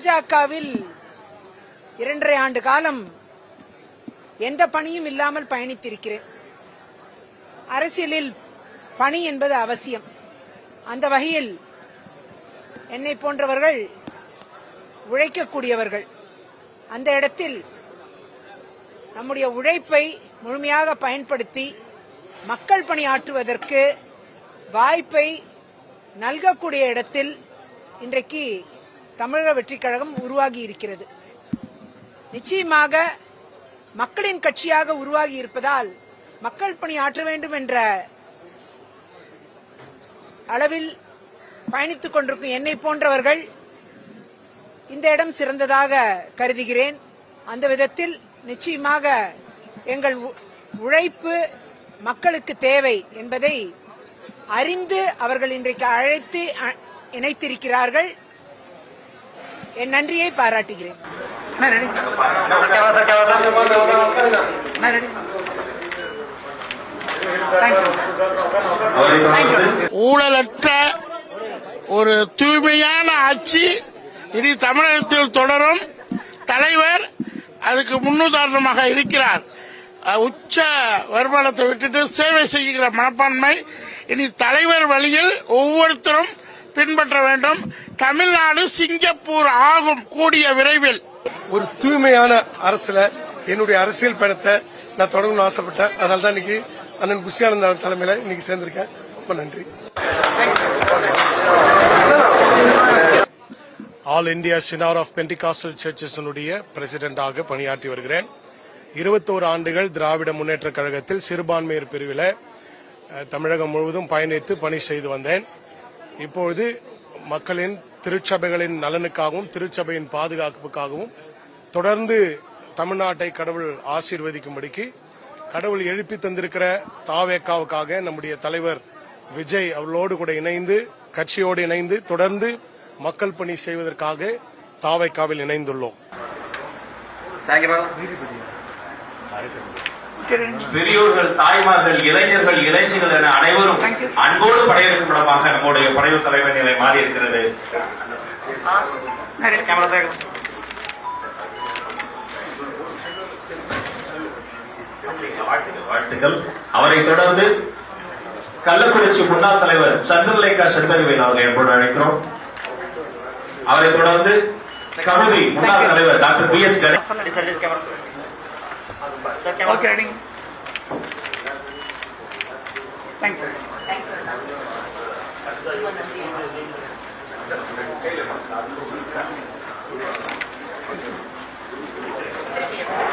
பாஜகவில் 2.5 ஆண்டு காலம் எந்த பணியும் இல்லாமல் பயணித்திருக்கிறேன். அரசியலில் பணி என்பது அவசியம். அந்த வகையில் என்னை போன்றவர்கள் உழைக்கக்கூடியவர்கள். அந்த இடத்தில் நம்முடைய உழைப்பை முழுமையாக பயன்படுத்தி மக்கள் பணியாற்றுவதற்கு வாய்ப்பை நல்கக்கூடிய இடத்தில் இன்றைக்கு தமிழக வெற்றிக் கழகம் உருவாகி இருக்கிறது. நிச்சயமாக மக்களின் கட்சியாக உருவாகி இருப்பதால் மக்கள் பணி ஆற்ற வேண்டும் என்ற அளவில் பயணித்துக் கொண்டிருக்கும் என்னை போன்றவர்கள் இந்த இடம் சிறந்ததாக கருதுகிறேன். அந்த விதத்தில் நிச்சயமாக எங்கள் உழைப்பு மக்களுக்கு தேவை என்பதை அறிந்து அவர்கள் இன்றைக்கு அழைத்து இணைத்திருக்கிறார்கள். என் நன்றியை பாராட்டுகிறேன். ஊழலற்ற ஒரு தூய்மையான ஆட்சி இனி தமிழகத்தில் தொடரும். தலைவர் அதுக்கு முன்னுதாரணமாக இருக்கிறார். உச்ச வருமானத்தை விட்டுட்டு சேவை செய்கிற மனப்பான்மை இனி தலைவர் வழியில் ஒவ்வொருத்தரும் பின்பற்ற வேண்டும். தமிழ்நாடு சிங்கப்பூர் ஆகும் கூடிய விரைவில். ஒரு தூய்மையான அரசுல என்னுடைய அரசியல் பயணத்தை நான் தொடங்கணும்னு ஆசைப்பட்டேன். அதனால தான் இன்னைக்கு அண்ணன் புஷி ஆனந்த் தலைமையில இன்னைக்கு சேர்ந்திருக்கேன். ரொம்ப நன்றி. All India synod of Pentecostal churches பிரசிடென்டாக பணியாற்றி வருகிறேன். 21 ஆண்டுகள் திராவிட முன்னேற்ற கழகத்தில் சிறுபான்மையர் பிரிவில் தமிழகம் முழுவதும் பயணித்து பணி செய்து வந்தேன். இப்பொழுது மக்களின் திருச்சபைகளின் நலனுக்காகவும் திருச்சபையின் பாதுகாப்புக்காகவும் தொடர்ந்து தமிழ்நாட்டை கடவுள் ஆசீர்வதிக்கும்படிக்கு கடவுள் எழுப்பி தந்திருக்கிற தாவேக்காவுக்காக நம்முடைய தலைவர் விஜய் அவர்களோடு கூட இணைந்து கட்சியோடு இணைந்து தொடர்ந்து மக்கள் பணி செய்வதற்காக தாவேக்காவில் இணைந்துள்ளோம். பெரியோர்கள், தாய்மார்கள், இளைஞர்கள், இளைஞர்கள் என அனைவரும் அன்போடு படையெடுக்கும் இடமாக நம்முடைய படைவு தலைவர் நிலை மாறி இருக்கிறது. வாழ்த்துக்கள். அவரை தொடர்ந்து கள்ளக்குறிச்சி முன்னாள் தலைவர் சந்திரலேகா செந்தகவேல் அவர்களை என்போடு அழைக்கிறோம். அவரை தொடர்ந்து கமுதி முன்னாள் தலைவர் doctor P S Ganesan. Okay, ready? Thank you. Thank you.